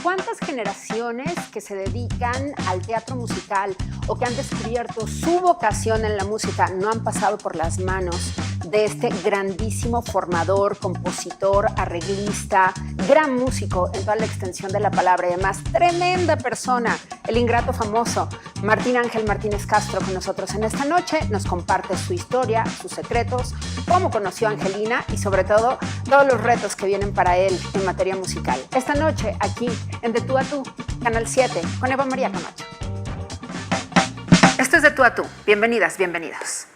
¿Cuántas generaciones que se dedican al teatro musical o que han descubierto su vocación en la música no han pasado por las manos de este grandísimo formador, compositor, arreglista, gran músico en toda la extensión de la palabra y además tremenda persona, el ingrato famoso Martín Ángel Martínez Castro con nosotros en esta noche? Nos comparte su historia, sus secretos, cómo conoció a Angelina y sobre todo todos los retos que vienen para él en materia musical. Esta noche aquí en De Tú a Tú, Canal 7, con Eva María Camacho. Esto es De Tú a Tú. Bienvenidas, bienvenidos.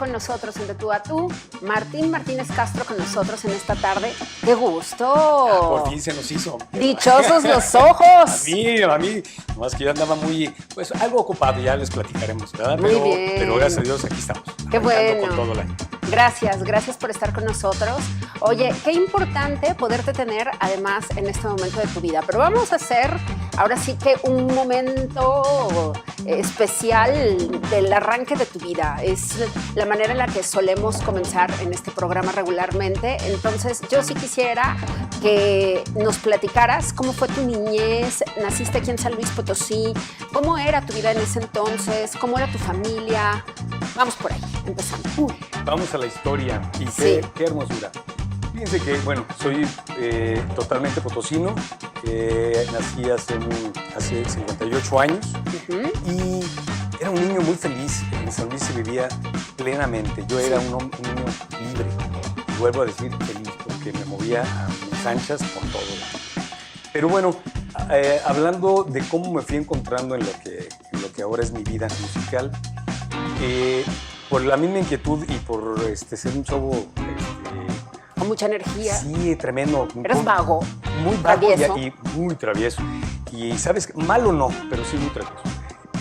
Nosotros en De Tú a Tú, Martín Martínez Castro con nosotros en esta tarde. ¡Qué gusto! Por fin se nos hizo. ¡Dichosos los ojos! A mí, nomás que yo andaba muy, pues algo ocupado, ya les platicaremos, ¿verdad? Muy bien. Pero gracias a Dios aquí estamos. ¡Qué bueno! Con todo Gracias por estar con nosotros. Oye, qué importante poderte tener además en este momento de tu vida. Pero vamos a hacer ahora sí que un momento especial del arranque de tu vida. Es la manera en la que solemos comenzar en este programa regularmente. Entonces, yo sí quisiera que nos platicaras cómo fue tu niñez. Naciste aquí en San Luis Potosí. ¿Cómo era tu vida en ese entonces? ¿Cómo era tu familia? Vamos por ahí, empezando. Vamos a la historia y Sí. qué hermosura. Fíjense que, bueno, soy totalmente potosino. Nací hace 58 años y era un niño muy feliz. En San Luis se vivía plenamente. Yo era un niño libre. Y vuelvo a decir feliz porque me movía a mis anchas por todo lado. Pero bueno, hablando de cómo me fui encontrando en lo que ahora es mi vida musical, por la misma inquietud y por ser un chavo Con mucha energía. Sí, tremendo. ¿Eres vago? Muy vago ¿Travieso? y muy travieso. Y sabes, malo no, pero sí muy travieso.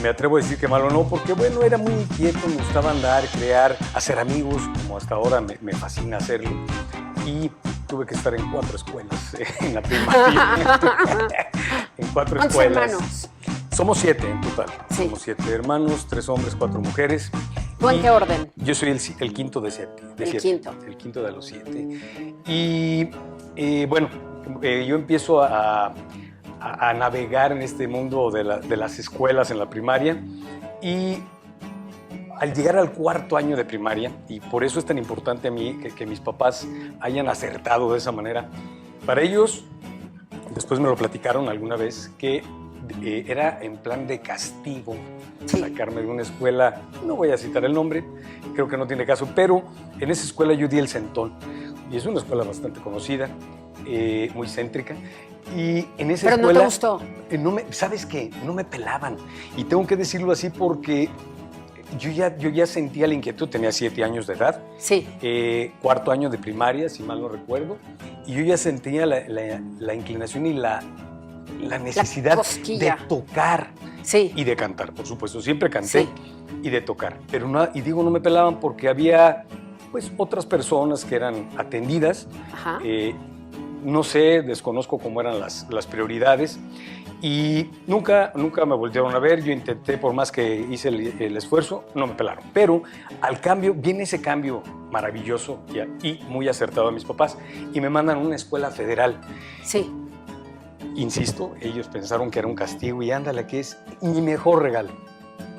Me atrevo a decir que malo no, porque bueno, era muy inquieto, me gustaba andar, crear, hacer amigos, como hasta ahora me fascina hacerlo. Y tuve que estar en 4 escuelas en la primaria. En 4 ¿Cuántos escuelas. hermanos? Somos 7 en total. Sí. Somos 7 hermanos, 3 hombres, 4 mujeres. ¿Tú en qué orden? Yo soy el quinto de 7. Quinto. El quinto de los 7. Y bueno, yo empiezo a navegar en este mundo de las escuelas en la primaria y al llegar al 4º año de primaria, y por eso es tan importante a mí que mis papás hayan acertado de esa manera, para ellos, después me lo platicaron alguna vez, que era en plan de castigo sacarme de una escuela, no voy a citar el nombre, creo que no tiene caso, pero en esa escuela yo di el centón, y es una escuela bastante conocida, muy céntrica, y en esa ¿Pero escuela... no te gustó? ¿Sabes qué? No me pelaban, y tengo que decirlo así porque yo ya sentía la inquietud, tenía 7 años de edad, Sí. 4º año de primaria, si mal no recuerdo, y yo ya sentía la inclinación y la necesidad de tocar y de cantar, por supuesto. Siempre canté y de tocar, pero no me pelaban porque había pues otras personas que eran atendidas. Ajá. No sé, desconozco cómo eran las prioridades y nunca me voltearon a ver. Yo intenté, por más que hice el esfuerzo, no me pelaron. Pero viene ese cambio maravilloso y muy acertado a mis papás y me mandan a una escuela federal. Sí. Insisto, ellos pensaron que era un castigo y ándale, que es mi mejor regalo.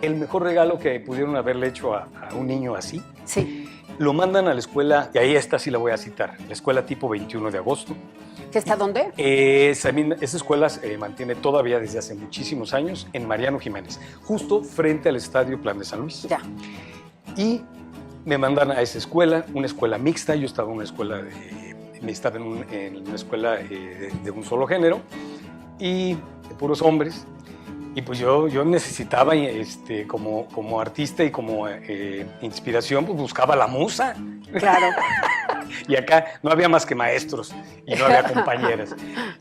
El mejor regalo que pudieron haberle hecho a un niño así. Sí. Lo mandan a la escuela, y ahí esta sí la voy a citar, la escuela tipo 21 de agosto. ¿Qué está dónde? Esa escuela se mantiene todavía desde hace muchísimos años en Mariano Jiménez, justo frente al Estadio Plan de San Luis. Ya. Y me mandan a esa escuela, una escuela mixta. Yo estaba en una escuela en una escuela de un solo género y de puros hombres. Y pues yo necesitaba, como artista y como inspiración, pues buscaba la musa. Claro. Y acá no había más que maestros y no había compañeras.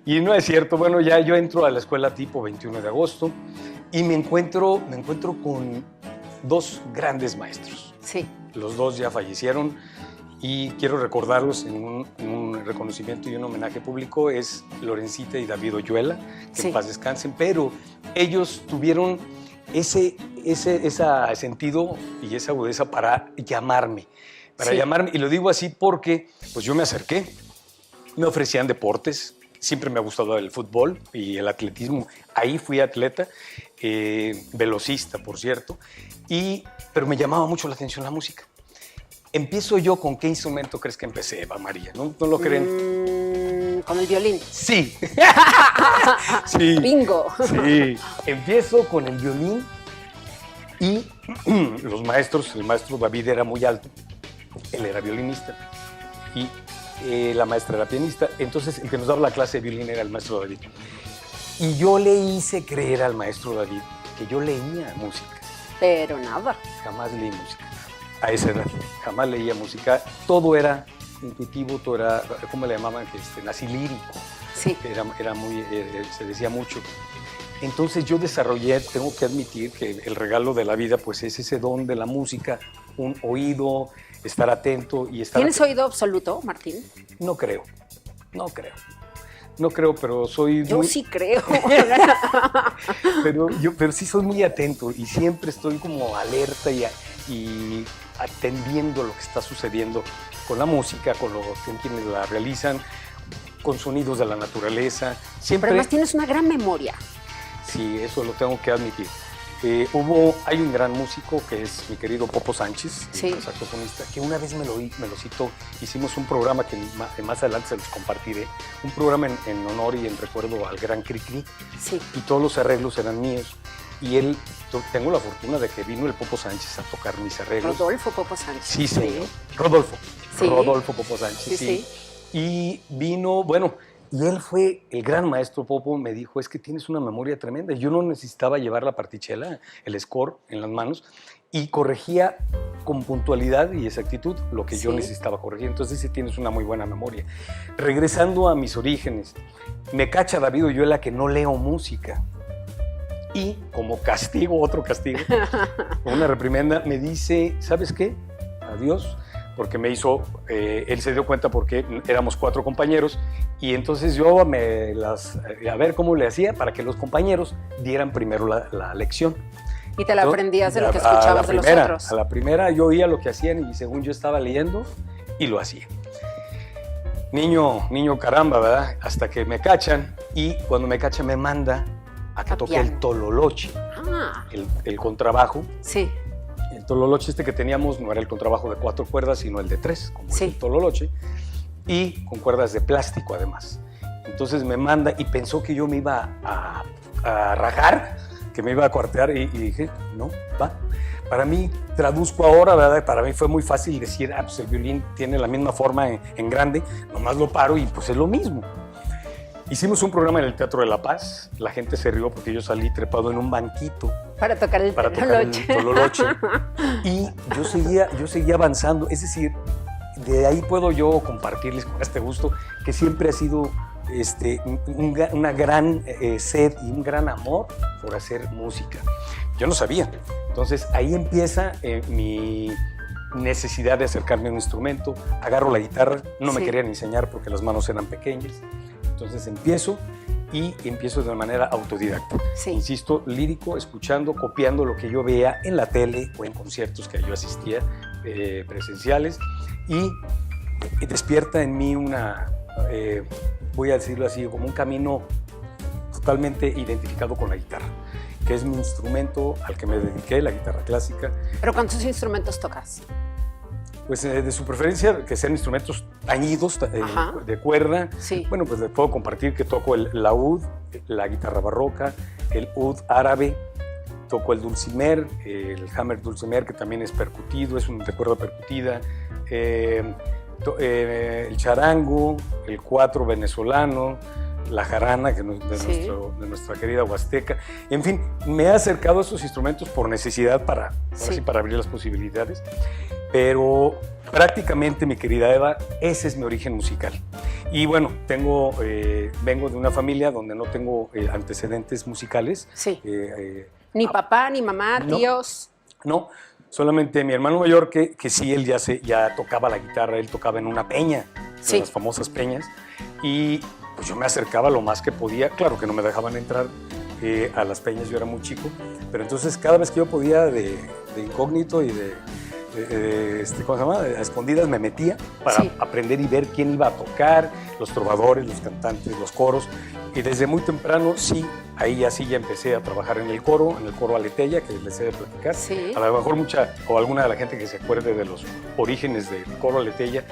Y no es cierto. Bueno, ya yo entro a la escuela tipo 21 de agosto y me encuentro con dos grandes maestros. Sí. Los dos ya fallecieron y quiero recordarlos en un reconocimiento y un homenaje público. Es Lorencita y David Oyuela, que Sí. en paz descansen, pero ellos tuvieron ese sentido y esa agudeza para llamarme. Sí. Y lo digo así porque pues yo me acerqué, me ofrecían deportes, siempre me ha gustado el fútbol y el atletismo, ahí fui atleta, velocista, por cierto, pero me llamaba mucho la atención la música. Empiezo yo, ¿con qué instrumento crees que empecé, Eva María? ¿No lo creen? Con el violín. Sí. Sí. Bingo. Sí. Empiezo con el violín y el maestro David era muy alto, él era violinista y la maestra era pianista, entonces el que nos daba la clase de violín era el maestro David. Y yo le hice creer al maestro David que yo leía música. Pero nada. Jamás leí música. A esa edad, jamás leía música. Todo era intuitivo, todo era, ¿cómo le llamaban? Así lírico. Sí. Era muy, se decía mucho. Entonces yo desarrollé, tengo que admitir que el regalo de la vida pues es ese don de la música, un oído, estar atento y estar... ¿Tienes oído absoluto, Martín? No creo, pero soy Yo muy... sí creo. pero sí soy muy atento y siempre estoy como alerta y atendiendo lo que está sucediendo con la música, con quienes la realizan, con sonidos de la naturaleza. Siempre... Pero además tienes una gran memoria. Sí, eso lo tengo que admitir. Hay un gran músico que es mi querido Popo Sánchez, Sí. el saxofonista, que una vez me lo citó. Hicimos un programa que más adelante se los compartiré, un programa en honor y en recuerdo al gran Cricri, Sí. y todos los arreglos eran míos. Y tengo la fortuna de que vino el Popo Sánchez a tocar mis arreglos. Rodolfo Popo Sánchez. Sí, señor. Rodolfo. Sí. Rodolfo Popo Sánchez, Sí, sí. Y vino, bueno, y él fue el gran maestro Popo, me dijo, es que tienes una memoria tremenda. Yo no necesitaba llevar la partichela, el score en las manos, y corregía con puntualidad y exactitud lo que yo Sí. necesitaba corregir. Entonces sí tienes una muy buena memoria. Regresando a mis orígenes, me cacha David Oyuela que no leo música. Y como castigo, otro castigo, una reprimenda, me dice, ¿sabes qué? Adiós, porque él se dio cuenta porque éramos 4 compañeros y entonces yo a ver cómo le hacía para que los compañeros dieran primero la lección. Y te la aprendías de lo que escuchabas de los otros. A la primera yo oía lo que hacían y según yo estaba leyendo y lo hacía. Niño caramba, ¿verdad? Hasta que me cachan y cuando me cachan me manda a que toque el tololoche, el contrabajo. Sí. El tololoche que teníamos no era el contrabajo de 4 cuerdas, sino el de 3, como Sí. es el tololoche, y con cuerdas de plástico además. Entonces me manda y pensó que yo me iba a rajar, que me iba a cuartear y dije, no, va. Para mí, traduzco ahora, ¿verdad? Para mí fue muy fácil decir, pues el violín tiene la misma forma en grande, nomás lo paro y pues es lo mismo. Hicimos un programa en el Teatro de La Paz, la gente se rió porque yo salí trepado en un banquito Para tocar el tololoche. Y yo seguía avanzando, es decir, de ahí puedo yo compartirles con este gusto que siempre ha sido una gran sed y un gran amor por hacer música. Yo no sabía, entonces ahí empieza mi necesidad de acercarme a un instrumento, agarro la guitarra, no me Sí. querían enseñar porque las manos eran pequeñas. Entonces empiezo de manera autodidacta. Sí. Insisto, lírico, escuchando, copiando lo que yo veía en la tele o en conciertos que yo asistía presenciales y despierta en mí voy a decirlo así, como un camino totalmente identificado con la guitarra, que es mi instrumento al que me dediqué, la guitarra clásica. ¿Pero cuántos instrumentos tocas? Pues de su preferencia que sean instrumentos tañidos, de cuerda. Sí. Bueno, pues les puedo compartir que toco el laúd, la guitarra barroca, el oud árabe, toco el dulcimer, el hammer dulcimer, que también es percutido, es de cuerda percutida, el charango, el cuatro venezolano, la jarana de nuestra querida Huasteca. En fin, me he acercado a estos instrumentos por necesidad para abrir las posibilidades. Pero prácticamente, mi querida Eva, ese es mi origen musical. Y bueno, vengo de una familia donde no tengo antecedentes musicales. Sí. Ni papá, ni mamá, no. tíos. No, solamente mi hermano mayor, que sí, él ya tocaba la guitarra, él tocaba en una peña, Sí. en las famosas peñas, y pues yo me acercaba lo más que podía. Claro que no me dejaban entrar a las peñas, yo era muy chico, pero entonces cada vez que yo podía de incógnito y ¿cómo se llama? A escondidas me metía para Sí. aprender y ver quién iba a tocar, los trovadores, los cantantes, los coros. Y desde muy temprano, sí, ahí ya empecé a trabajar en el coro Aleteya, que les he de platicar. Sí. A lo mejor mucha o alguna de la gente que se acuerde de los orígenes del coro Aleteya,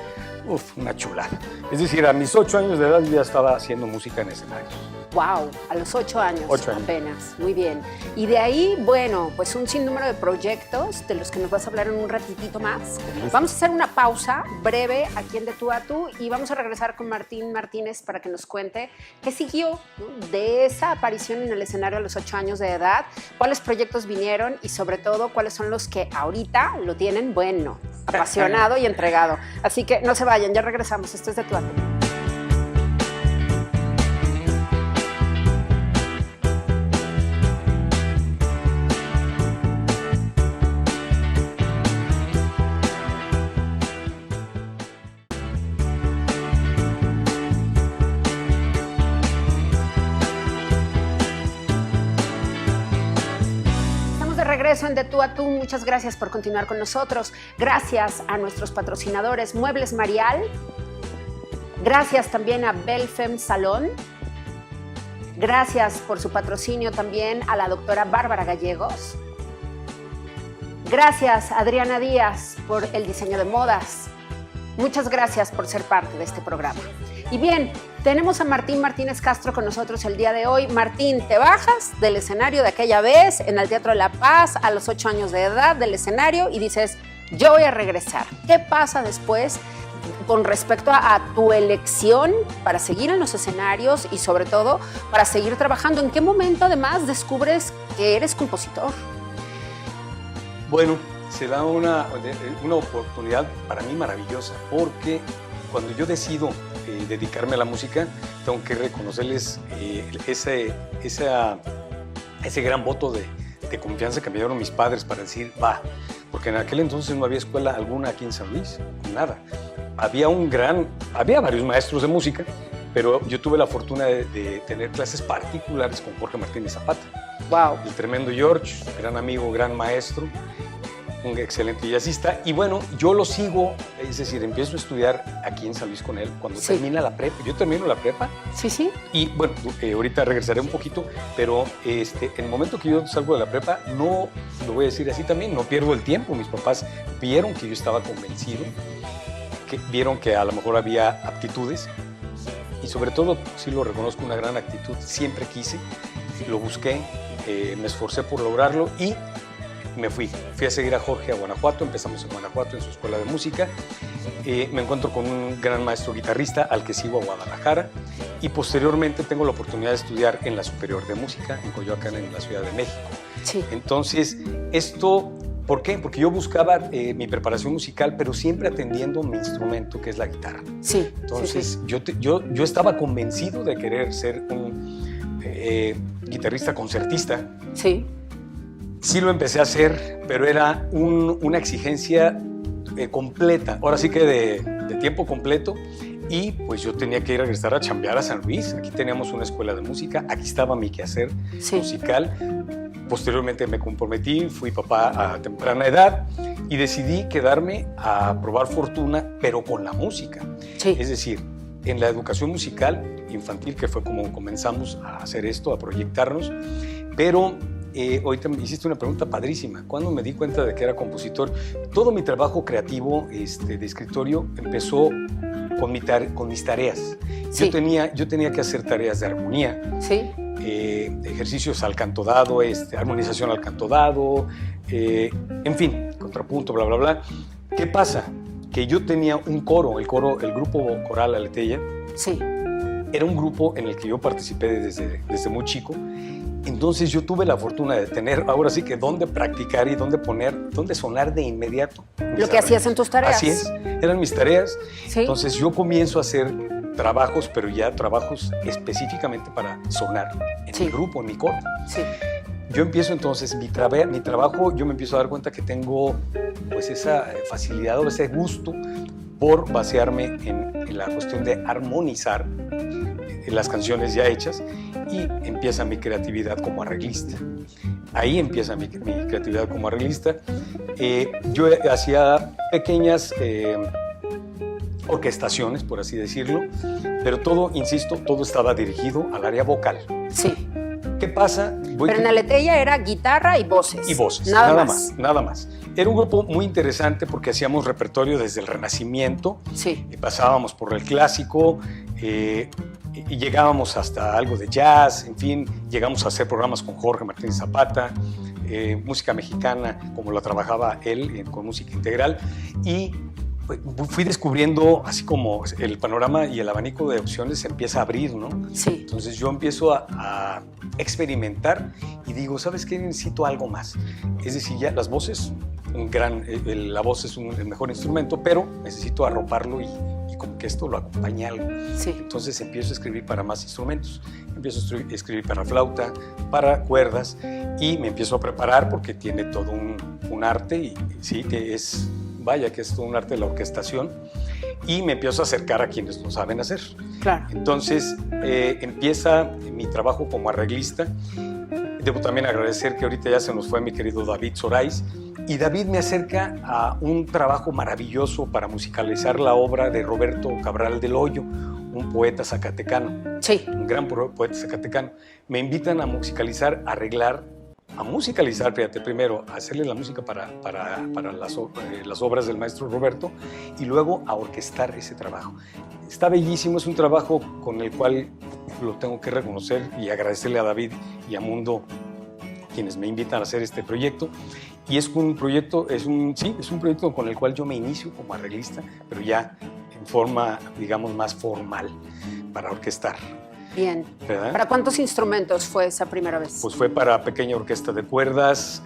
una chulada. Es decir, a mis 8 años de edad yo ya estaba haciendo música en escenarios. Wow, a los 8 años, 8 años. apenas, muy bien. Y de ahí, bueno, pues un sinnúmero de proyectos de los que nos vas a hablar en un ratitito más. Vamos a hacer una pausa breve aquí en De Tú a Tú y vamos a regresar con Martín Martínez para que nos cuente qué siguió, ¿no?, de esa aparición en el escenario a los 8 años de edad, cuáles proyectos vinieron y sobre todo cuáles son los que ahorita lo tienen, bueno, apasionado y entregado. Así que no se vayan, ya regresamos. Esto es De Tú a Tú. Regreso en De Tú a Tú. Muchas gracias por continuar con nosotros. Gracias a nuestros patrocinadores Muebles Marial. Gracias también a Belfem Salón. Gracias por su patrocinio también a la doctora Bárbara Gallegos. Gracias a Adriana Díaz por el diseño de modas. Muchas gracias por ser parte de este programa. Y bien, tenemos a Martín Martínez Castro con nosotros el día de hoy. Martín, te bajas del escenario de aquella vez en el Teatro de la Paz a los 8 años de edad del escenario y dices, yo voy a regresar. ¿Qué pasa después con respecto a tu elección para seguir en los escenarios y sobre todo para seguir trabajando? ¿En qué momento además descubres que eres compositor? Bueno, se da una oportunidad para mí maravillosa, porque cuando yo decido dedicarme a la música, tengo que reconocerles ese gran voto de confianza que me dieron mis padres para decir, va, porque en aquel entonces no había escuela alguna aquí en San Luis, nada. Había varios maestros de música, pero yo tuve la fortuna de tener clases particulares con Jorge Martínez Zapata. Wow. El tremendo George, gran amigo, gran maestro, un excelente jazzista. Y bueno, yo lo sigo, es decir, empiezo a estudiar aquí en San Luis con él cuando termina la prepa. Yo termino la prepa. Sí, sí. Y bueno, ahorita regresaré un poquito, pero en el momento que yo salgo de la prepa, no, lo voy a decir así también, no pierdo el tiempo. Mis papás vieron que yo estaba convencido, que vieron que a lo mejor había aptitudes y sobre todo, sí lo reconozco, una gran actitud. Siempre quise, lo busqué, me esforcé por lograrlo y me fui a seguir a Jorge a Guanajuato. Empezamos en Guanajuato en su escuela de música. Me encuentro con un gran maestro guitarrista al que sigo a Guadalajara y posteriormente tengo la oportunidad de estudiar en la Superior de Música en Coyoacán, en la Ciudad de México. Sí. Entonces, esto, ¿por qué? Porque yo buscaba mi preparación musical, pero siempre atendiendo mi instrumento, que es la guitarra. Sí. Entonces, yo estaba convencido de querer ser un guitarrista concertista. Sí. Sí lo empecé a hacer, pero era una exigencia completa, ahora sí que de tiempo completo, y pues yo tenía que ir a regresar a chambear a San Luis. Aquí teníamos una escuela de música, aquí estaba mi quehacer musical. Posteriormente me comprometí, fui papá a temprana edad y decidí quedarme a probar fortuna, pero con la música. Sí. Es decir, en la educación musical infantil, que fue como comenzamos a hacer esto, a proyectarnos, pero ahorita me hiciste una pregunta padrísima. ¿Cuándo me di cuenta de que era compositor? Todo mi trabajo creativo de escritorio empezó con mis tareas. Sí. Yo tenía que hacer tareas de armonía, sí, ejercicios al canto dado, armonización al canto dado, en fin, contrapunto, bla, bla, bla. ¿Qué pasa? Que yo tenía un coro, el grupo coral Aleteya. Sí. Era un grupo en el que yo participé desde muy chico. Entonces yo tuve la fortuna de tener, ahora sí que dónde practicar y dónde sonar de inmediato. Lo que hacías en tus tareas. Así es, eran mis tareas. ¿Sí? Entonces yo comienzo a hacer trabajos, pero ya trabajos específicamente para sonar en mi grupo, en mi coro. Sí. yo empiezo entonces mi trabajo, yo me empiezo a dar cuenta que tengo pues esa facilidad o ese gusto por basearme en la cuestión de armonizar las canciones ya hechas, y empieza mi creatividad como arreglista. Ahí empieza mi creatividad como arreglista. Yo hacía pequeñas orquestaciones, por así decirlo, pero todo, insisto, todo estaba dirigido al área vocal. Sí. ¿Qué pasa? Pero en Aleteia era guitarra y voces. Y voces, nada más. Era un grupo muy interesante porque hacíamos repertorio desde el Renacimiento, sí. Pasábamos por el clásico, y llegábamos hasta algo de jazz, en fin, llegamos a hacer programas con Jorge Martínez Zapata, música mexicana como la trabajaba él, con música integral, y fui descubriendo así como el panorama y el abanico de opciones se empieza a abrir, ¿no? Sí. Entonces yo empiezo a experimentar y digo, ¿sabes qué? Necesito algo más. Es decir, ya las voces, la voz es el mejor instrumento, pero necesito arroparlo y como que esto lo acompañe algo. Sí. Entonces empiezo a escribir para más instrumentos. Empiezo a escribir para flauta, para cuerdas, y me empiezo a preparar porque tiene todo un arte, y sí, que es... Vaya, que es todo un arte de la orquestación, y me empiezo a acercar a quienes lo saben hacer. Claro. Entonces empieza mi trabajo como arreglista. Debo también agradecer que ahorita ya se nos fue mi querido David Sorais, y David me acerca a un trabajo maravilloso para musicalizar la obra de Roberto Cabral del Hoyo, un poeta zacatecano. Sí. Un gran poeta zacatecano. Me invitan a musicalizar, fíjate, primero a hacerle la música para las obras del maestro Roberto, y luego a orquestar ese trabajo. Está bellísimo, es un trabajo con el cual lo tengo que reconocer y agradecerle a David y a Mundo, quienes me invitan a hacer este proyecto. Y es un proyecto, es un proyecto con el cual yo me inicio como arreglista, pero ya en forma, digamos, más formal para orquestar. Bien. ¿Verdad? ¿Para cuántos instrumentos fue esa primera vez? Pues fue para pequeña orquesta de cuerdas,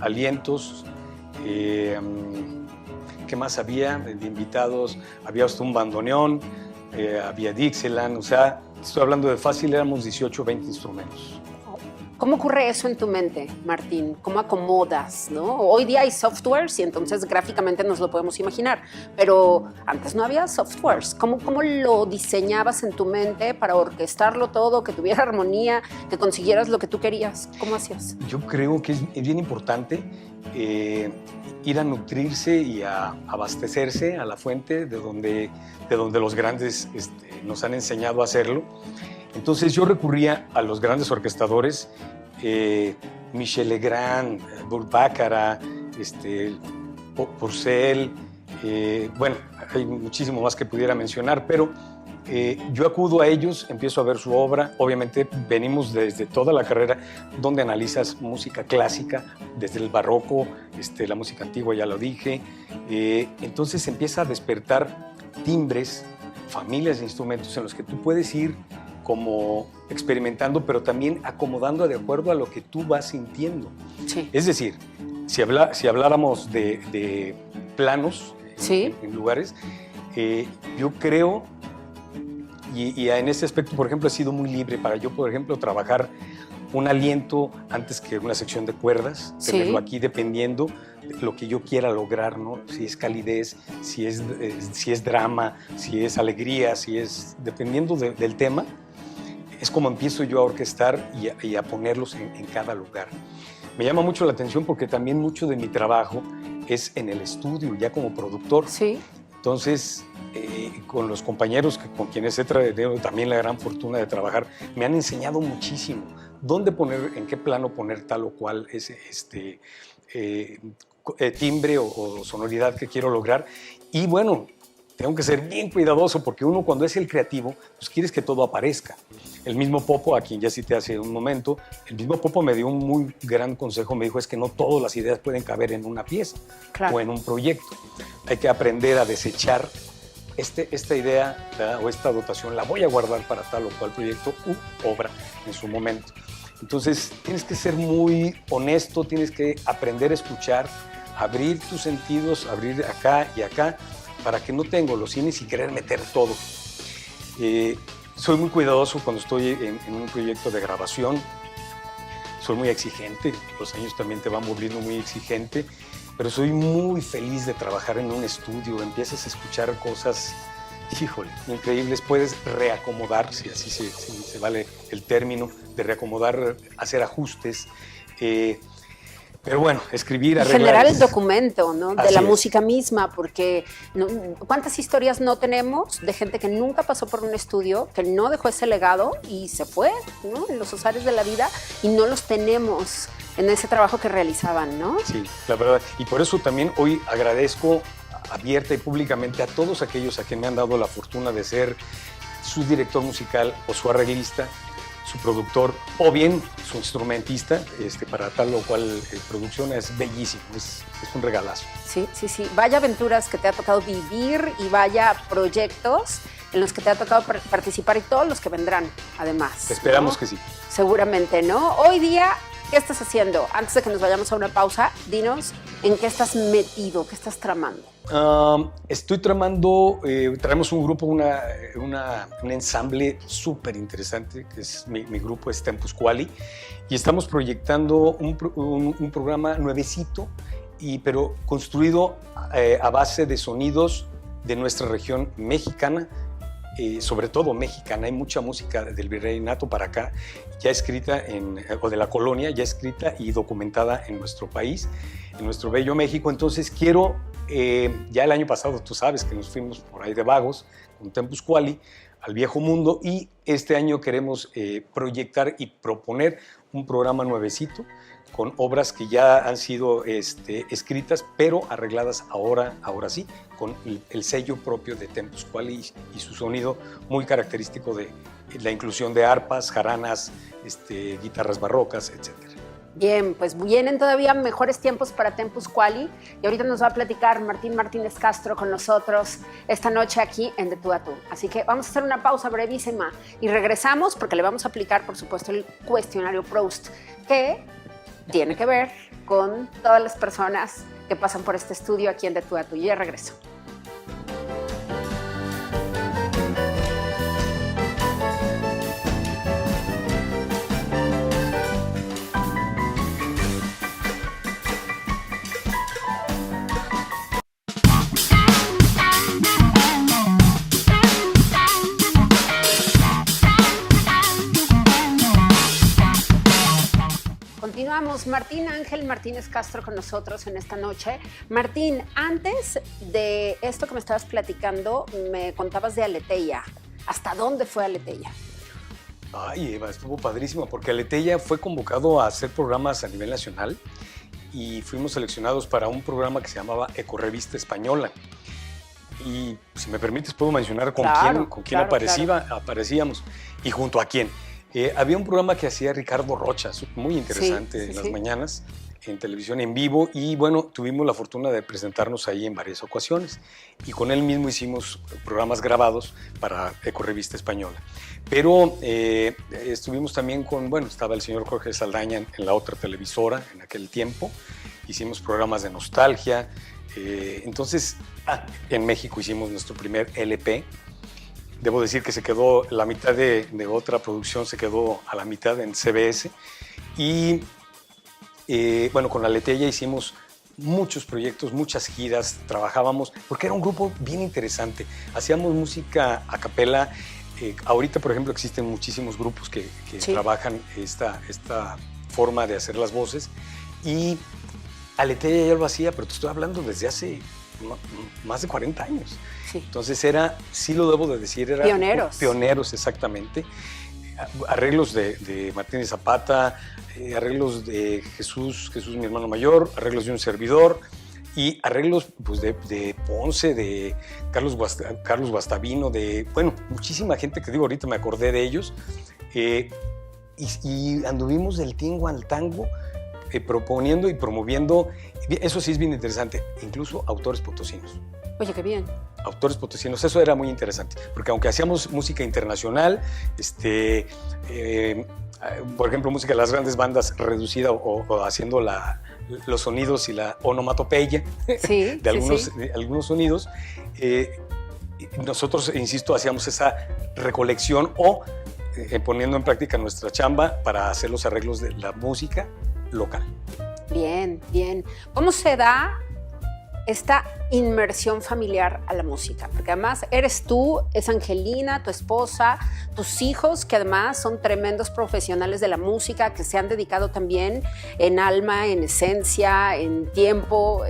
alientos, ¿qué más había de invitados? Había hasta un bandoneón, había Dixieland, o sea, estoy hablando de fácil, éramos 18 o 20 instrumentos. ¿Cómo ocurre eso en tu mente, Martín? ¿Cómo acomodas, no? Hoy día hay softwares y entonces gráficamente nos lo podemos imaginar, pero antes no había softwares. ¿Cómo lo diseñabas en tu mente para orquestarlo todo, que tuviera armonía, que consiguieras lo que tú querías? ¿Cómo hacías? Yo creo que es bien importante ir a nutrirse y a abastecerse a la fuente de donde los grandes nos han enseñado a hacerlo. Entonces yo recurría a los grandes orquestadores, Michel Legrand, Burt Bacharach, Purcell, bueno, hay muchísimo más que pudiera mencionar, pero yo acudo a ellos, empiezo a ver su obra. Obviamente venimos desde toda la carrera donde analizas música clásica, desde el barroco, la música antigua, ya lo dije. Entonces empieza a despertar timbres, familias de instrumentos en los que tú puedes ir como experimentando, pero también acomodando de acuerdo a lo que tú vas sintiendo. Sí. Es decir, si habláramos de planos, sí, en lugares, yo creo, y en ese aspecto, por ejemplo, he sido muy libre para yo, por ejemplo, trabajar un aliento antes que una sección de cuerdas, sí, tenerlo aquí dependiendo de lo que yo quiera lograr, ¿no? Si es calidez, si es drama, si es alegría, dependiendo del tema, es como empiezo yo a orquestar y a ponerlos en cada lugar. Me llama mucho la atención porque también mucho de mi trabajo es en el estudio, ya como productor. Sí. Entonces, con los compañeros con quienes he tenido también la gran fortuna de trabajar, me han enseñado muchísimo dónde poner, en qué plano poner tal o cual timbre o sonoridad que quiero lograr. Y bueno, tengo que ser bien cuidadoso porque uno cuando es el creativo, pues quieres que todo aparezca. El mismo Popo, a quien ya cité hace un momento, el mismo Popo me dio un muy gran consejo, me dijo, es que no todas las ideas pueden caber en una pieza, claro, o en un proyecto. Hay que aprender a desechar esta idea, ¿verdad? O esta dotación, la voy a guardar para tal o cual proyecto u obra en su momento. Entonces tienes que ser muy honesto, tienes que aprender a escuchar, abrir tus sentidos, abrir acá y acá, para que no te engolosines y querer meter todo. Soy muy cuidadoso cuando estoy en un proyecto de grabación. soy muy exigente, los años también te van volviendo muy exigente, pero soy muy feliz de trabajar en un estudio, empiezas a escuchar cosas, híjole, increíbles, puedes reacomodar, si así se vale el término, de reacomodar, hacer ajustes, pero bueno, escribir, arreglar. Generar el documento, ¿no? De la es. música misma, porque ¿cuántas historias no tenemos de gente que nunca pasó por un estudio, que no dejó ese legado y se fue, ¿no? En los azares de la vida, y no los tenemos en ese trabajo que realizaban, ¿no? Sí, la verdad. Y por eso también hoy agradezco abierta y públicamente a todos aquellos a quienes me han dado la fortuna de ser su director musical o su arreglista, su productor o bien su instrumentista, para tal o cual producción. Es bellísimo, es un regalazo. Sí, sí, sí. Vaya aventuras que te ha tocado vivir y vaya proyectos en los que te ha tocado participar y todos los que vendrán, además. Esperamos, ¿no? que sí. Seguramente, ¿no? Hoy día, ¿qué estás haciendo? Antes de que nos vayamos a una pausa, dinos en qué estás metido, qué estás tramando. Estoy tramando, traemos un grupo, un ensamble súper interesante, que es mi grupo, es Tempus Quali, y estamos proyectando un programa nuevecito, pero construido a base de sonidos de nuestra región mexicana, sobre todo mexicana. Hay mucha música del virreinato para acá, ya escrita o de la colonia, ya escrita y documentada en nuestro país, en nuestro bello México. Entonces quiero, ya el año pasado tú sabes que nos fuimos por ahí de vagos con Tempus Quali al viejo mundo, y este año queremos proyectar y proponer un programa nuevecito con obras que ya han sido escritas, pero arregladas ahora sí, con el sello propio de Tempus Quali y su sonido muy característico de la inclusión de arpas, jaranas, guitarras barrocas, etc. Bien, pues vienen todavía mejores tiempos para Tempus Quali, y ahorita nos va a platicar Martín Martínez Castro con nosotros esta noche aquí en De Tú a Tú. Así que vamos a hacer una pausa brevísima y regresamos porque le vamos a aplicar, por supuesto, el cuestionario Proust, que tiene que ver con todas las personas que pasan por este estudio aquí en De Tú a Tú. Y ya regreso. Continuamos. Martín Ángel Martínez Castro con nosotros en esta noche. Martín, antes de esto que me estabas platicando, me contabas de Aleteia. ¿Hasta dónde fue Aleteia? Ay, Eva, estuvo padrísimo, porque Aleteia fue convocado a hacer programas a nivel nacional y fuimos seleccionados para un programa que se llamaba Ecorrevista Española. Y si me permites, puedo mencionar con quién aparecíamos y junto a quién. Había un programa que hacía Ricardo Rocha, muy interesante, en las mañanas, en televisión en vivo, y bueno, tuvimos la fortuna de presentarnos ahí en varias ocasiones, y con él mismo hicimos programas grabados para Ecorrevista Española. Pero estuvimos también estaba el señor Jorge Saldaña en la otra televisora en aquel tiempo, hicimos programas de nostalgia. Entonces, en México hicimos nuestro primer LP. Debo decir que se quedó la mitad de otra producción, se quedó a la mitad en CBS. Y con Aleteia hicimos muchos proyectos, muchas giras, trabajábamos, porque era un grupo bien interesante. Hacíamos música a capela. Ahorita, por ejemplo, existen muchísimos grupos que trabajan esta forma de hacer las voces. Y Aleteia ya lo hacía, pero te estoy hablando desde hace más de 40 años. Sí. Entonces sí lo debo de decir, era pioneros, exactamente. Arreglos de Martínez Zapata, arreglos de Jesús, mi hermano mayor, arreglos de un servidor, y arreglos de Ponce, de Carlos Guastavino, muchísima gente que ahorita me acordé de ellos. Y anduvimos del tingo al tango, proponiendo y promoviendo. Eso sí es bien interesante, incluso autores potosinos. Oye, qué bien. Autores potosinos, eso era muy interesante, porque aunque hacíamos música internacional, por ejemplo, música de las grandes bandas reducida o haciendo los sonidos y la onomatopeya de algunos sonidos, nosotros, insisto, hacíamos esa recolección o poniendo en práctica nuestra chamba para hacer los arreglos de la música local. Bien, bien. ¿Cómo se da esta inmersión familiar a la música? Porque además eres tú, es Angelina, tu esposa, tus hijos, que además son tremendos profesionales de la música, que se han dedicado también en alma, en esencia, en tiempo,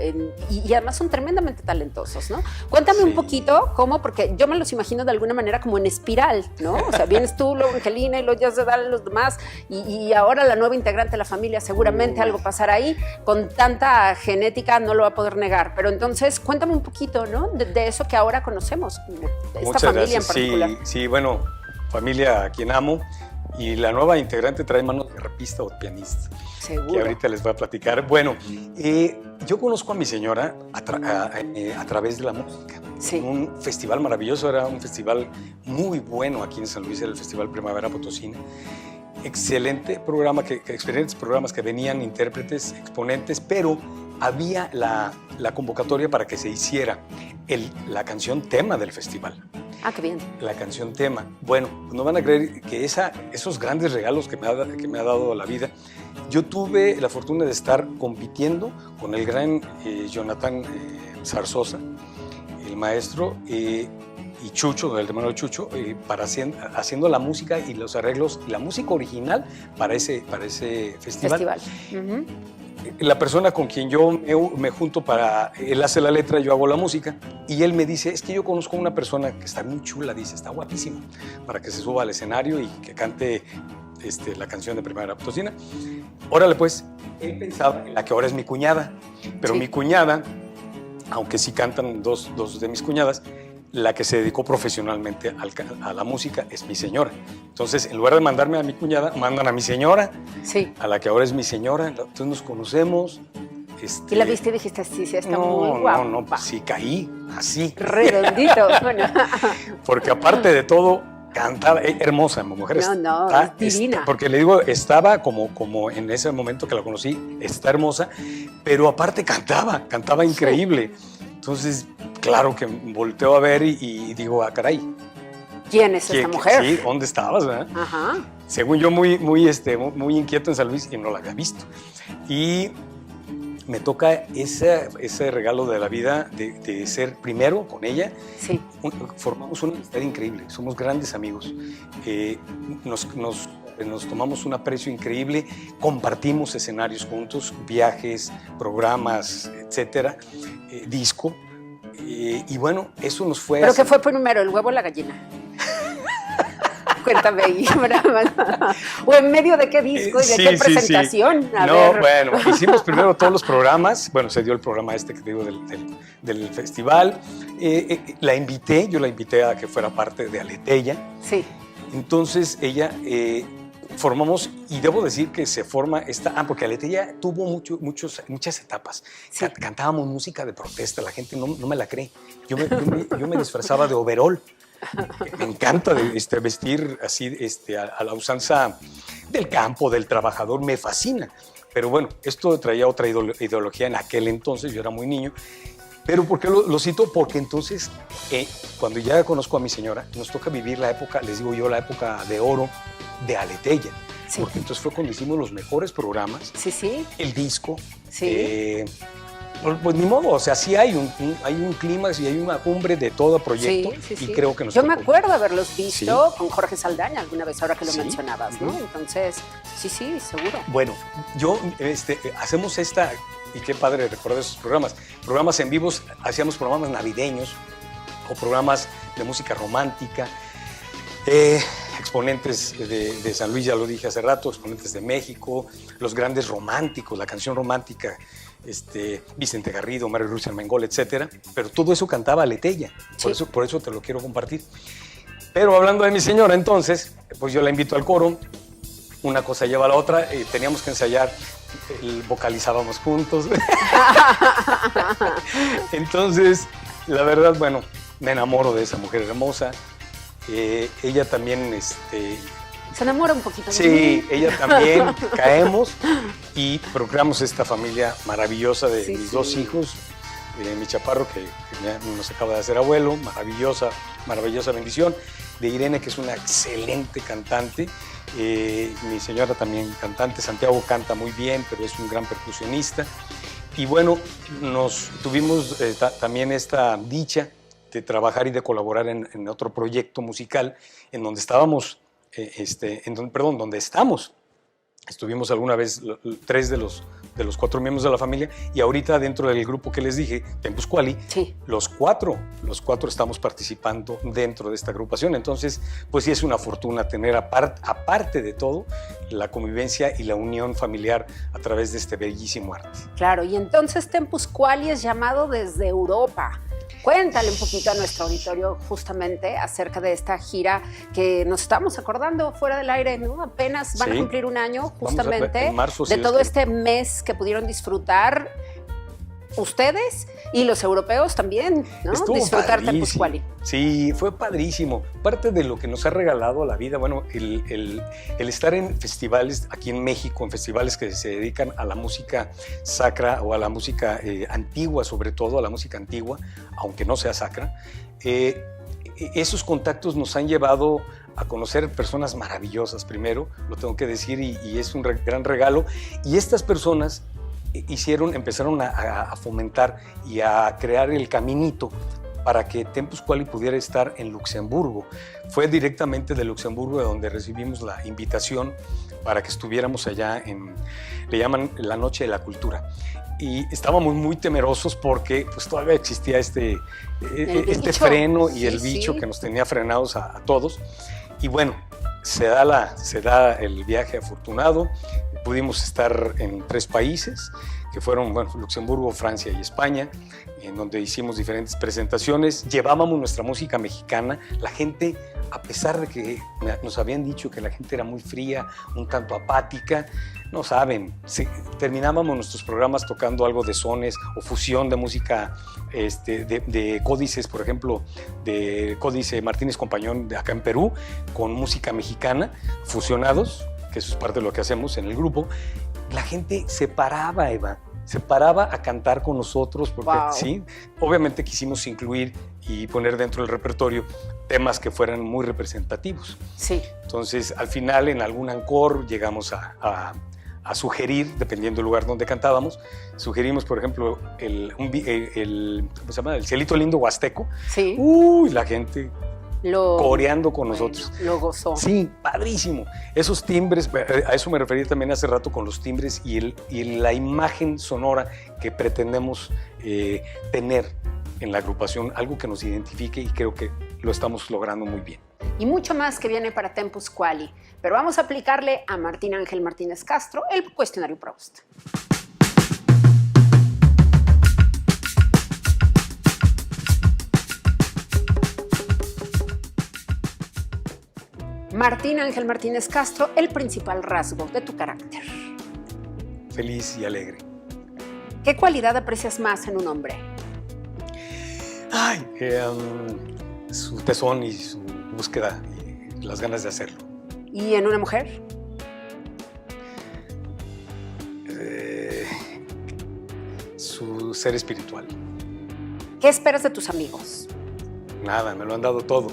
y además son tremendamente talentosos, ¿no? Cuéntame un poquito cómo, porque yo me los imagino de alguna manera como en espiral, ¿no? O sea, vienes tú, luego Angelina, y luego ya se dan los demás, y ahora la nueva integrante de la familia, seguramente algo pasará ahí. Con tanta genética no lo va a poder negar, pero entonces cuéntame un poquito, ¿no? De eso que ahora conocemos, esta Muchas familia gracias. en particular. Sí, bueno, familia a quien amo, y la nueva integrante trae manos de rapista o pianista. Seguro. Que ahorita les voy a platicar. Bueno, yo conozco a mi señora a través de la música. Sí. Un festival maravilloso, era un festival muy bueno aquí en San Luis, era el Festival Primavera Potosina. Excelente programa, excelentes programas que venían intérpretes, exponentes, pero había la convocatoria para que se hiciera la canción tema del festival. Ah, qué bien. La canción tema. Bueno, no van a creer que esos grandes regalos que me ha dado la vida, yo tuve la fortuna de estar compitiendo con el gran Jonathan Zarzosa, el maestro, y Chucho, el hermano de Chucho, haciendo la música y los arreglos, la música original para ese festival. Uh-huh. La persona con quien yo me junto él hace la letra, yo hago la música, y él me dice, es que yo conozco a una persona que está muy chula, dice, está guapísima, para que se suba al escenario y que cante la canción de Primavera Potosina. Órale pues, él pensaba en la que ahora es mi cuñada, pero mi cuñada, aunque sí cantan dos de mis cuñadas, la que se dedicó profesionalmente a la música es mi señora. Entonces, en lugar de mandarme a mi cuñada, mandan a mi señora, a la que ahora es mi señora. Entonces nos conocemos. ¿Y la viste y dijiste, sí, está muy guapa? No, pues sí, caí así. Redondito. Bueno. Porque aparte de todo, cantaba, hermosa, mi mujer. Es divina. Porque le digo, estaba como en ese momento que la conocí, está hermosa, pero aparte cantaba increíble. Entonces, claro que volteo a ver y digo, caray. ¿Quién es esta mujer? Sí, ¿dónde estabas? ¿Verdad? Ajá. Según yo, muy inquieto en San Luis y no la había visto. Y me toca ese regalo de la vida de ser primero con ella. Sí. Formamos una amistad increíble, somos grandes amigos. Nos tomamos un aprecio increíble, compartimos escenarios juntos, viajes, programas, etcétera, disco. Y bueno, eso nos fue... ¿Pero qué fue primero, el huevo o la gallina? Cuéntame ahí, o en medio de qué disco y de qué presentación. Sí. Bueno, hicimos primero todos los programas. Bueno, se dio el programa que te digo del festival. Yo la invité a que fuera parte de Aleteya. Sí. Entonces ella formamos, y debo decir que se forma porque Aleteya tuvo muchas etapas. Sí. Cantábamos música de protesta, la gente no me la cree. Yo me disfrazaba de overol. Me encanta vestir así a la usanza del campo, del trabajador, me fascina. Pero bueno, esto traía otra ideología en aquel entonces, yo era muy niño. Pero ¿por qué lo cito? Porque entonces, cuando ya conozco a mi señora, nos toca vivir la época, les digo yo, la época de oro de Aleteya. Sí. Porque entonces fue cuando hicimos los mejores programas. Sí. El disco. Sí. Pues ni modo, o sea, sí hay un clímax y hay una cumbre de todo proyecto. Sí. Y creo que nos Yo me acuerdo haberlos visto con Jorge Saldaña alguna vez, ahora que lo mencionabas, ¿no? Entonces, sí, seguro. Bueno, hacemos y qué padre recordar esos programas en vivos, hacíamos programas navideños o programas de música romántica, exponentes de San Luis, ya lo dije hace rato, exponentes de México, los grandes románticos, la canción romántica, Vicente Garrido, Mario Ruiz Armengol, etcétera, pero todo eso cantaba Aleteya, por eso te lo quiero compartir. Pero hablando de mi señora, entonces, pues yo la invito al coro, una cosa lleva a la otra, teníamos que ensayar, vocalizábamos juntos. Entonces, la verdad, bueno, me enamoro de esa mujer hermosa. Ella también, se enamora un poquito de mí. Ella también, caemos y procreamos esta familia maravillosa de mis dos hijos, mi chaparro, que ya nos acaba de hacer abuelo, maravillosa bendición, de Irene, que es una excelente cantante, mi señora también cantante, Santiago canta muy bien, pero es un gran percusionista. Y bueno, nos tuvimos también esta dicha de trabajar y de colaborar en otro proyecto musical en donde estábamos, donde estamos. Estuvimos alguna vez 3 de los 4 miembros de la familia, y ahorita dentro del grupo que les dije, Tempus Quali, sí, los cuatro estamos participando dentro de esta agrupación. Entonces, pues sí es una fortuna tener aparte de todo la convivencia y la unión familiar a través de este bellísimo arte. Claro, y entonces Tempus Quali es llamado desde Europa. Cuéntale un poquito a nuestro auditorio justamente acerca de esta gira que nos estamos acordando fuera del aire, ¿no? Apenas van a cumplir un año justamente en marzo, de todo este mes que pudieron disfrutar ustedes y los europeos también, ¿no? Estuvo disfrutar padrísimo. Tempus Quali. Sí, fue padrísimo. Parte de lo que nos ha regalado a la vida, bueno, el estar en festivales aquí en México, en festivales que se dedican a la música sacra o a la música antigua, sobre todo a la música antigua, aunque no sea sacra, esos contactos nos han llevado a conocer personas maravillosas, primero, lo tengo que decir, y es un gran regalo. Y estas personas empezaron a fomentar y a crear el caminito para que Tempus Quali pudiera estar en Luxemburgo. Fue directamente de Luxemburgo de donde recibimos la invitación para que estuviéramos allá le llaman la Noche de la Cultura. Y estábamos muy temerosos porque pues todavía existía este freno y el bicho que nos tenía frenados a todos. Y bueno, se da el viaje afortunado. Pudimos estar en 3 países, que fueron Luxemburgo, Francia y España, en donde hicimos diferentes presentaciones. Llevábamos nuestra música mexicana. La gente, a pesar de que nos habían dicho que la gente era muy fría, un tanto apática, no saben, terminábamos nuestros programas tocando algo de sones o fusión de música de códices, por ejemplo, de Códice Martínez Compañón de acá en Perú, con música mexicana, fusionados, que eso es parte de lo que hacemos en el grupo. La gente se paraba, Eva, a cantar con nosotros, porque sí, obviamente quisimos incluir y poner dentro del repertorio temas que fueran muy representativos. Sí. Entonces, al final, en algún encore llegamos a sugerir, dependiendo del lugar donde cantábamos, sugerimos, por ejemplo, ¿cómo se llama? El Cielito Lindo Huasteco. Sí. Uy, la gente coreando con nosotros. Lo gozó. Sí, padrísimo. Esos timbres, a eso me refería también hace rato con los timbres y la imagen sonora que pretendemos tener en la agrupación, algo que nos identifique, y creo que lo estamos logrando muy bien. Y mucho más que viene para Tempus Quali, pero vamos a aplicarle a Martín Ángel Martínez Castro el cuestionario Proust. Martín Ángel Martínez Castro, el principal rasgo de tu carácter. Feliz y alegre. ¿Qué cualidad aprecias más en un hombre? Ay, su tesón y su búsqueda y las ganas de hacerlo. ¿Y en una mujer? Su ser espiritual. ¿Qué esperas de tus amigos? Nada, me lo han dado todo.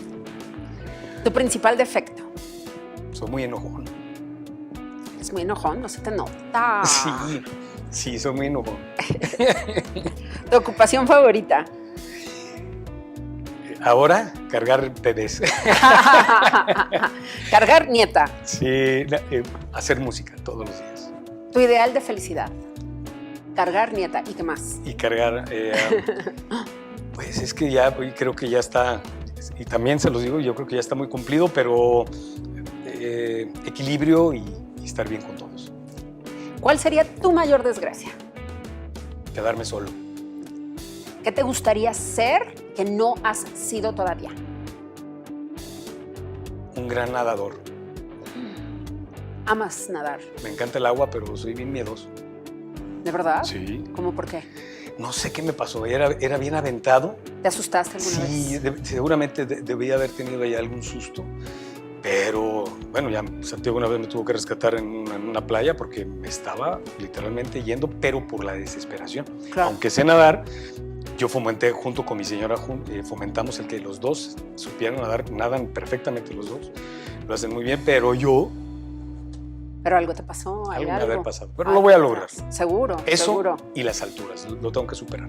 ¿Tu principal defecto? Soy muy enojón. ¿Es muy enojón? No se te nota. Sí, soy muy enojón. ¿Tu ocupación favorita? Ahora, cargar bebés. Cargar nieta. Sí, hacer música todos los días. ¿Tu ideal de felicidad? Cargar nieta. ¿Y qué más? Y cargar, pues es que ya creo que ya está, y también se los digo, yo creo que ya está muy cumplido, pero equilibrio y estar bien con todos. ¿Cuál sería tu mayor desgracia? Quedarme solo. ¿Qué te gustaría ser que no has sido todavía? Un gran nadador. ¿Amas nadar? Me encanta el agua, pero soy bien miedoso. ¿De verdad? Sí. ¿Cómo por qué? No sé qué me pasó, era bien aventado. ¿Te asustaste alguna vez? Sí, seguramente debía haber tenido ahí algún susto. Pero, bueno, ya Santiago una vez me tuvo que rescatar en una playa porque me estaba literalmente yendo, pero por la desesperación. Claro. Aunque sé nadar, yo fomenté junto con mi señora, fomentamos el que los dos supieran nadar, nadan perfectamente los dos, lo hacen muy bien, pero yo... Pero algo te pasó, Algo me algo. haber pasado, pero lo voy a lograr. Seguro, Eso seguro. y las alturas, lo tengo que superar.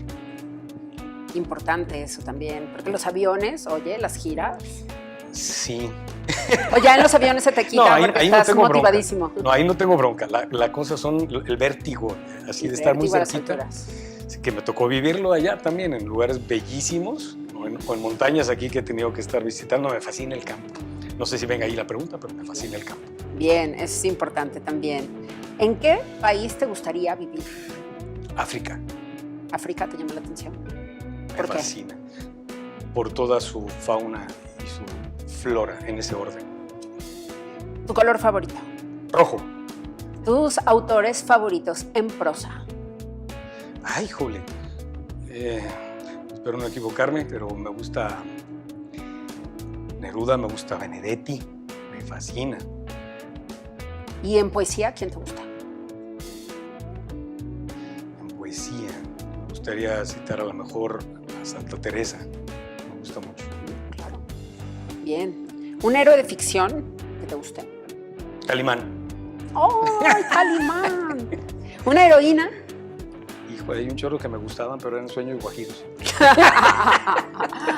Importante eso también, porque los aviones, oye, las giras, Sí. o ya en los aviones se te quita porque ahí no estás tengo motivadísimo. bronca. No, ahí no tengo bronca. La cosa son el vértigo, así de estar muy Vértigo a las cerquita. alturas. Así que me tocó vivirlo allá también, en lugares bellísimos, o en montañas aquí que he tenido que estar visitando. Me fascina el campo. No sé si venga ahí la pregunta, pero me fascina el campo. Bien, eso es importante también. ¿En qué país te gustaría vivir? África, ¿África te llama la atención? me ¿Por qué? fascina. Por toda su fauna y su flora en ese orden. ¿Tu color favorito? Rojo. ¿Tus autores favoritos en prosa? Ay, jole. Espero no equivocarme, pero me gusta Neruda, me gusta Benedetti, me fascina. ¿Y en poesía quién te gusta? En poesía, me gustaría citar a lo mejor a Santa Teresa, me gusta mucho. Claro. Bien. ¿Un héroe de ficción que te guste? Calimán. ¡Ay, Calimán! ¿Una heroína? Hijo, hay un chorro que me gustaban, pero eran sueños guajiros.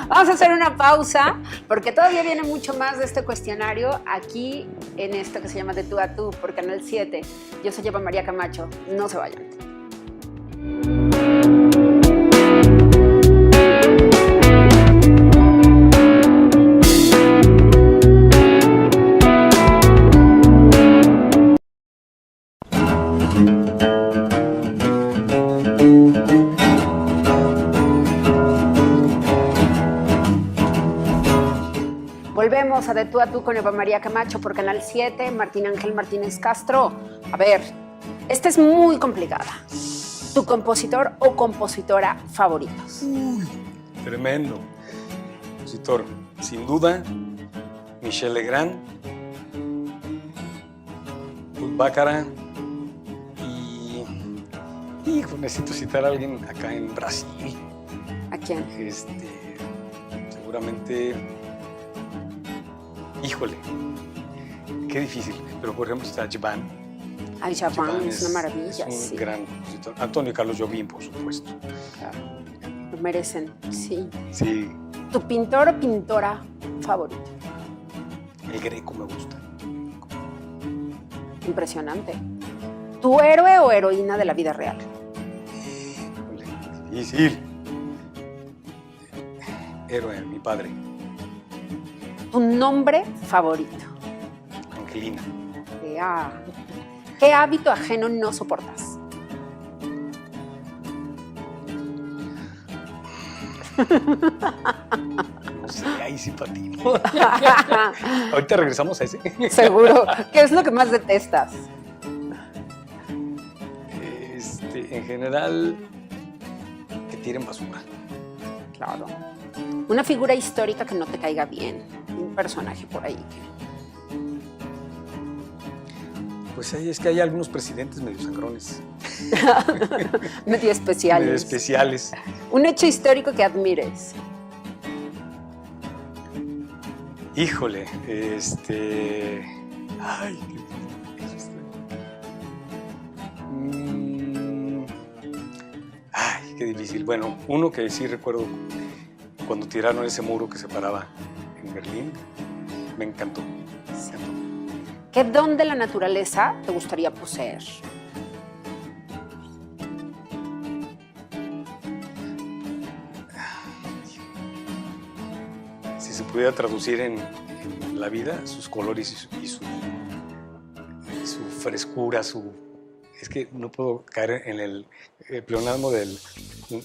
Vamos a hacer una pausa porque todavía viene mucho más de este cuestionario aquí en esto que se llama De Tú a Tú por Canal 7. Yo soy Eva María Camacho. No se vayan. Volvemos a De Tú a Tú con Eva María Camacho por Canal 7, Martín Ángel Martínez Castro. A ver, esta es muy complicada. ¿Tu compositor o compositora favoritos? Tremendo. Compositor, sin duda, Michel Legrand, Ruth Baccara y necesito citar a alguien acá en Brasil. ¿A quién? Seguramente, híjole, qué difícil, pero por ejemplo está Javan. Ay, Javan es una maravilla, es un sí. gran compositor. Antonio Carlos Jobim, por supuesto. Claro. Lo merecen, sí. Sí, ¿Tu pintor o pintora favorito? el Greco me gusta. Impresionante. ¿Tu héroe o heroína de la vida real? Híjole, difícil. Héroe, mi padre, ¿Tu nombre favorito? Angelina. Ah. ¿Qué hábito ajeno no soportas? No sé, ahí sí patino. Ahorita regresamos a ese. Seguro. ¿Qué es lo que más detestas? En general, que tiren basura. Claro. Una figura histórica que no te caiga bien. Un personaje por ahí que... Pues es que hay algunos presidentes medio sangrones. Medio especiales. Medio especiales. Un hecho histórico que admires. Híjole, ay, qué difícil. Bueno, uno que sí recuerdo cuando tiraron ese muro que separaba en Berlín, me encantó. Me encantó. ¿Qué don de la naturaleza te gustaría poseer? Si se pudiera traducir en la vida, sus colores y su frescura, es que no puedo caer en el pleonasmo de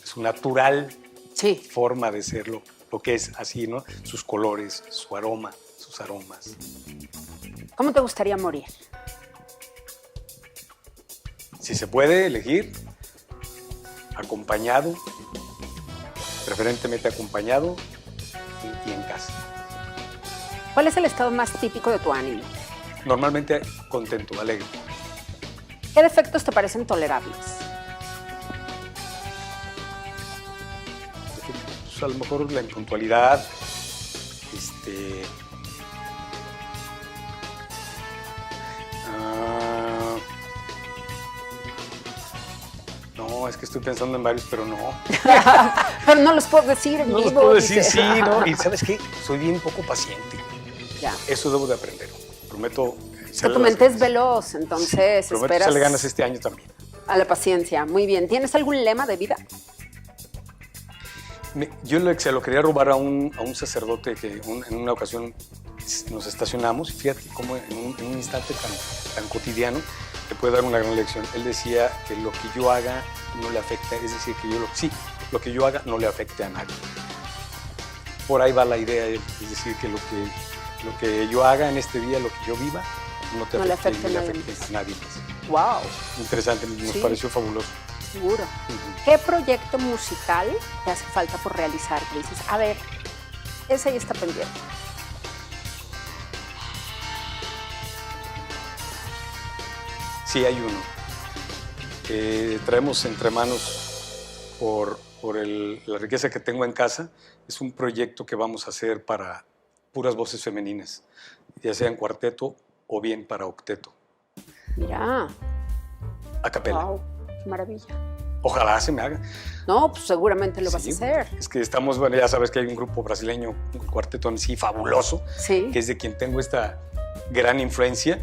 su natural Sí. forma de ser lo que es así, ¿no? Sus colores, su aroma, sus aromas. ¿Cómo te gustaría morir? Si se puede elegir, acompañado, preferentemente acompañado y en casa. ¿Cuál es el estado más típico de tu ánimo? Normalmente contento, alegre. ¿Qué defectos te parecen tolerables? a lo mejor la impuntualidad, no, es que estoy pensando en varios, pero no. Pero no los puedo decir en No vivo. los puedo decir, dice. sí, ¿no? Y ¿sabes qué? Soy bien poco paciente. Ya. Eso debo de aprender. Prometo. Es que tu mente es veloz, entonces Prometo esperas echarle ganas este año también. a la paciencia. Muy bien. ¿Tienes algún lema de vida? Yo se lo quería robar a un sacerdote que en una ocasión nos estacionamos y fíjate cómo en un instante tan cotidiano te puede dar una gran lección. Él decía que lo que yo haga no le afecta, es decir, que lo que yo haga no le afecte a nadie. Por ahí va la idea, es decir, que lo que yo haga en este día, lo que yo viva, no le afecte a nadie más. Wow. Interesante, nos pareció fabuloso. Seguro. ¿Qué proyecto musical te hace falta por realizar? Que dices, a ver, ese ya está pendiente. Sí, hay uno. Traemos entre manos por la riqueza que tengo en casa. Es un proyecto que vamos a hacer para puras voces femeninas, ya sea en cuarteto o bien para octeto. Mira. A capela. Wow, qué maravilla. Ojalá se me haga. No, pues seguramente lo vas a hacer. Es que estamos, bueno, ya sabes que hay un grupo brasileño, un cuarteto en sí fabuloso, Sí. que es de quien tengo esta gran influencia,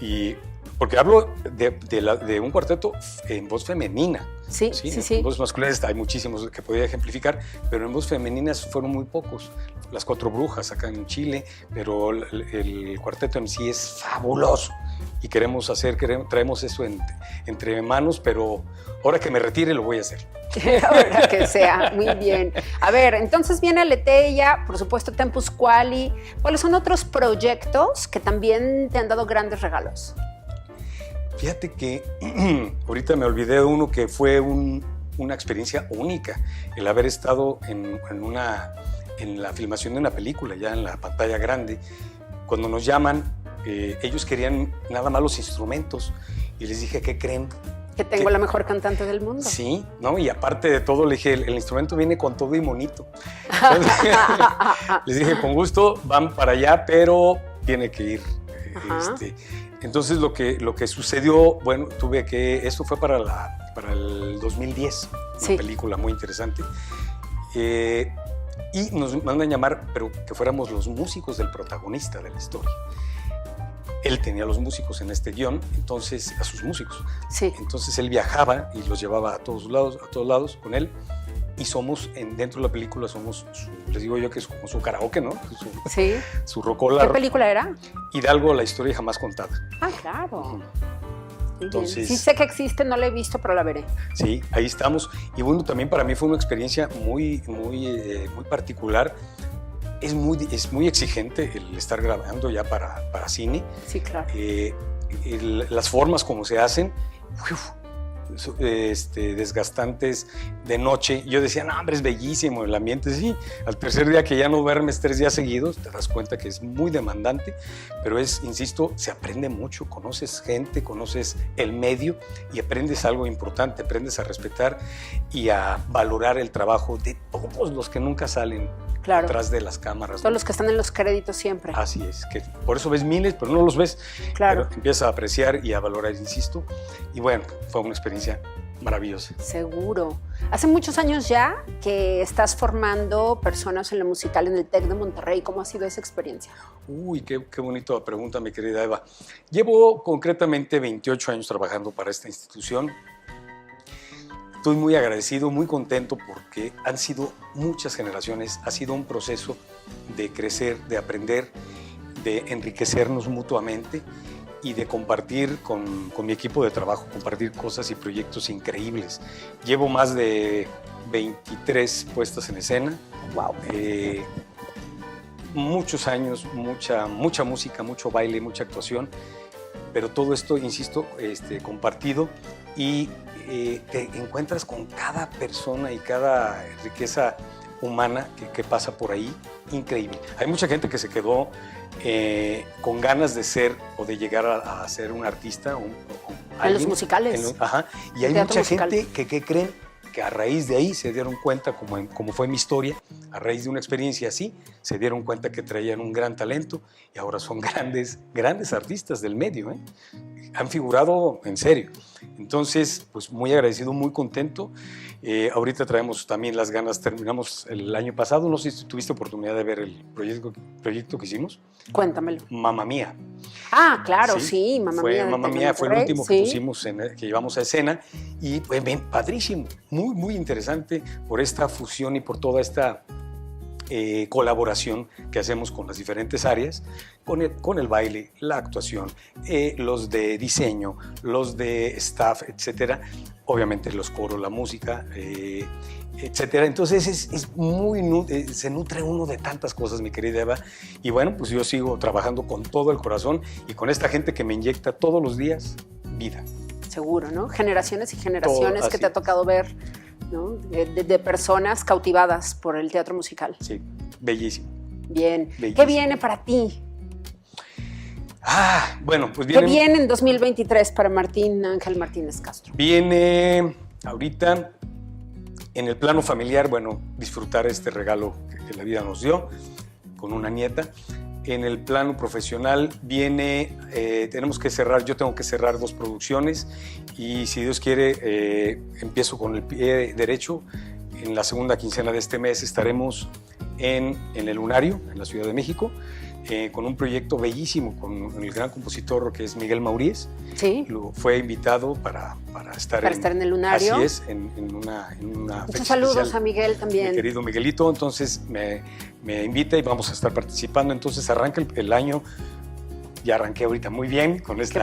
y porque hablo de un cuarteto en voz femenina. Sí. En voz masculinas hay muchísimos que podría ejemplificar, pero en voz femeninas fueron muy pocos. Las Cuatro Brujas acá en Chile, pero el cuarteto en sí es fabuloso. Y traemos eso entre manos, pero ahora que me retire lo voy a hacer. Ahora que sea, muy bien. A ver, entonces viene Aleteia, por supuesto Tempus Quali. ¿Cuáles son otros proyectos que también te han dado grandes regalos? Fíjate que ahorita me olvidé de uno que fue una experiencia única, el haber estado en la filmación de una película, ya en la pantalla grande. Cuando nos llaman, ellos querían nada más los instrumentos y les dije, ¿qué creen? Que tengo la mejor cantante del mundo. Sí, ¿no? Y aparte de todo, le dije, el instrumento viene con todo y monito. Entonces, les dije, con gusto, van para allá, pero tiene que ir. Entonces, lo que sucedió, bueno, esto fue para el 2010, una película muy interesante. Y nos mandan llamar, pero que fuéramos los músicos del protagonista de la historia. Él tenía los músicos en este guión, entonces, a sus músicos. Sí. Entonces él viajaba y los llevaba a todos lados con él. Y dentro de la película les digo yo que es como su karaoke, ¿no? Su rocola. ¿Qué película era? Hidalgo, la historia jamás contada. Ah, claro. Entonces, sí sé que existe, no la he visto, pero la veré. Sí, ahí estamos. Y bueno, también para mí fue una experiencia muy particular. Es muy exigente el estar grabando ya para cine. Sí, claro. Las formas como se hacen, desgastantes de noche. Yo decía, no, hombre, es bellísimo el ambiente. Sí, al tercer día que ya no duermes 3 días seguidos, te das cuenta que es muy demandante, pero insisto, se aprende mucho, conoces gente, conoces el medio y aprendes algo importante, aprendes a respetar y a valorar el trabajo de todos los que nunca salen detrás de las cámaras. Todos los que están en los créditos siempre. Así es, que por eso ves miles, pero no los ves. Claro. Pero empiezas a apreciar y a valorar, insisto. Y bueno, fue una experiencia maravillosa. Seguro. Hace muchos años ya que estás formando personas en lo musical en el TEC de Monterrey. ¿Cómo ha sido esa experiencia? Uy, qué bonita pregunta, mi querida Eva. Llevo concretamente 28 años trabajando para esta institución. Estoy muy agradecido, muy contento porque han sido muchas generaciones, ha sido un proceso de crecer, de aprender, de enriquecernos mutuamente y de compartir con mi equipo de trabajo, compartir cosas y proyectos increíbles. Llevo más de 23 puestas en escena. Wow. Muchos años, mucha música, mucho baile, mucha actuación, pero todo esto, insisto, compartido y te encuentras con cada persona y cada riqueza humana que pasa por ahí, increíble. Hay mucha gente que se quedó con ganas de ser o de llegar a ser un artista. En los musicales. Y hay mucha gente que creen que a raíz de ahí se dieron cuenta, como fue mi historia, a raíz de una experiencia así, se dieron cuenta que traían un gran talento y ahora son grandes artistas del medio, ¿eh? Han figurado en serio. Entonces, pues muy agradecido, muy contento. Ahorita traemos también las ganas, terminamos el año pasado, no sé si tuviste oportunidad de ver el proyecto que hicimos. Cuéntamelo. Mamma Mía. Ah, claro, sí, Mamma Mía. Mamma Mía fue el último que pusimos, que llevamos a escena y pues padrísimo, muy interesante por esta fusión y por toda esta colaboración que hacemos con las diferentes áreas, con el baile, la actuación, los de diseño, los de staff, etcétera, obviamente los coros, la música, etcétera. Entonces se nutre uno de tantas cosas, mi querida Eva, y bueno, pues yo sigo trabajando con todo el corazón y con esta gente que me inyecta todos los días vida. Seguro, ¿no? Generaciones y generaciones Todo, que te ha tocado ver, ¿no? De personas cautivadas por el teatro musical. Sí, bellísimo. Bien. Bellísimo. ¿Qué viene para ti? Bueno, pues ¿Qué viene en 2023 para Martín Ángel Martínez Castro? Viene ahorita en el plano familiar, bueno, disfrutar este regalo que la vida nos dio con una nieta. En el plano profesional viene, yo tengo que cerrar 2 producciones y si Dios quiere, empiezo con el pie derecho. En la segunda quincena de este mes estaremos en el Lunario, en la Ciudad de México, con un proyecto bellísimo con el gran compositor que es Miguel Mauríes. Sí. Fue invitado para estar en el Lunario. Así es, en una Muchos saludos especial, a Miguel también. Mi querido Miguelito, entonces me invita y vamos a estar participando. Entonces arranca el año. Ya arranqué ahorita muy bien con este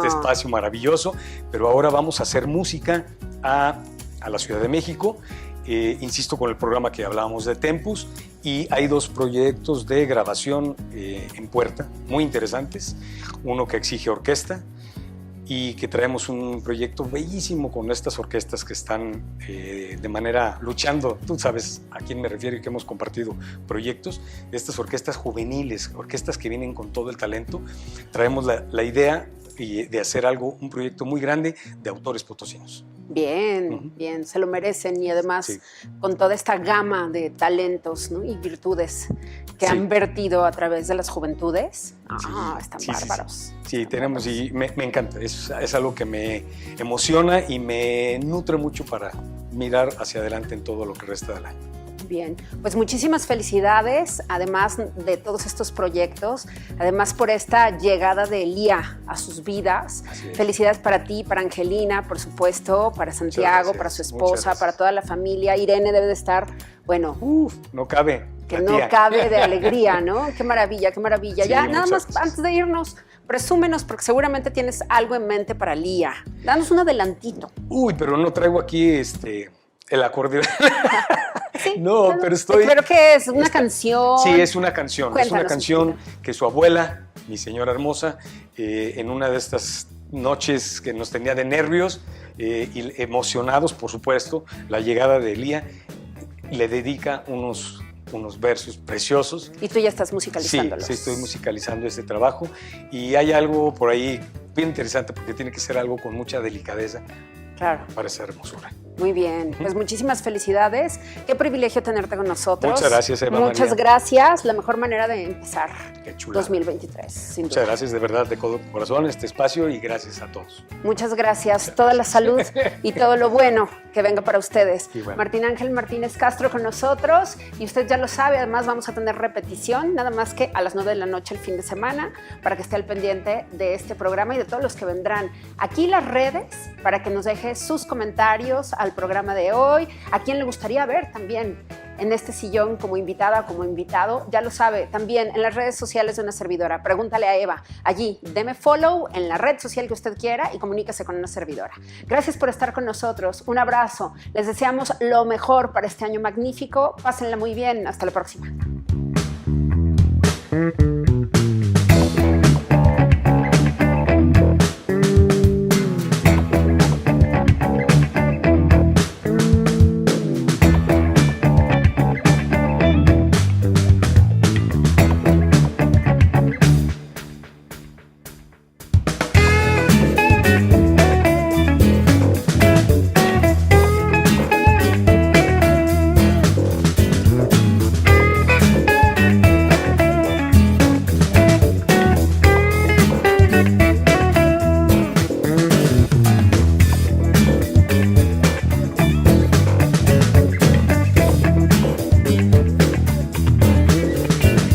espacio maravilloso, pero ahora vamos a hacer música a la Ciudad de México. Insisto con el programa que hablábamos de Tempus, y hay 2 proyectos de grabación en puerta muy interesantes, uno que exige orquesta y que traemos un proyecto bellísimo con estas orquestas que están de manera luchando, tú sabes a quién me refiero y que hemos compartido proyectos, de estas orquestas juveniles, orquestas que vienen con todo el talento. Traemos la idea de hacer un proyecto muy grande de autores potosinos. Bien, bien, se lo merecen y además con toda esta gama de talentos, ¿no? Y virtudes que han vertido a través de las juventudes. Están bárbaros. Sí, tenemos y me encanta, es algo que me emociona y me nutre mucho para mirar hacia adelante en todo lo que resta del año. Bien, pues muchísimas felicidades, además de todos estos proyectos, además por esta llegada de Lía a sus vidas. Felicidades para ti, para Angelina, por supuesto, para Santiago, para su esposa, para toda la familia. Irene debe de estar, bueno, no cabe. Que no cabe de alegría, ¿no? Qué maravilla, qué maravilla. Ya, nada más, antes de irnos, presúmenos, porque seguramente tienes algo en mente para Lía. Danos un adelantito. Pero no traigo aquí el acordeón. Sí, no, pero estoy... ¿Pero qué es? ¿Una canción? Sí, es una canción. Cuéntanos, es una canción que su abuela, mi señora hermosa, en una de estas noches que nos tenía de nervios y emocionados, por supuesto, la llegada de Lía, le dedica unos versos preciosos. ¿Y tú ya estás musicalizándolos? Sí, estoy musicalizando este trabajo y hay algo por ahí bien interesante porque tiene que ser algo con mucha delicadeza. Claro. Para esa hermosura. Muy bien, pues muchísimas felicidades. Qué privilegio tenerte con nosotros. Muchas gracias, Eva Muchas María. gracias. La mejor manera de empezar Qué chulada. 2023. Sin Muchas duda. gracias de verdad, de corazón, este espacio y gracias a todos. Muchas gracias. Toda la salud y todo lo bueno que venga para ustedes. Bueno. Martín Ángel Martínez Castro con nosotros y usted ya lo sabe, además vamos a tener repetición, nada más que a las 9 de la noche el fin de semana, para que esté al pendiente de este programa y de todos los que vendrán. Aquí las redes para que nos deje sus comentarios al programa de hoy, a quién le gustaría ver también en este sillón como invitada, como invitado, ya lo sabe, también en las redes sociales de una servidora. Pregúntale a Eva, allí, deme follow en la red social que usted quiera y comuníquese con una servidora. Gracias por estar con nosotros, un abrazo, les deseamos lo mejor para este año magnífico, pásenla muy bien, hasta la próxima.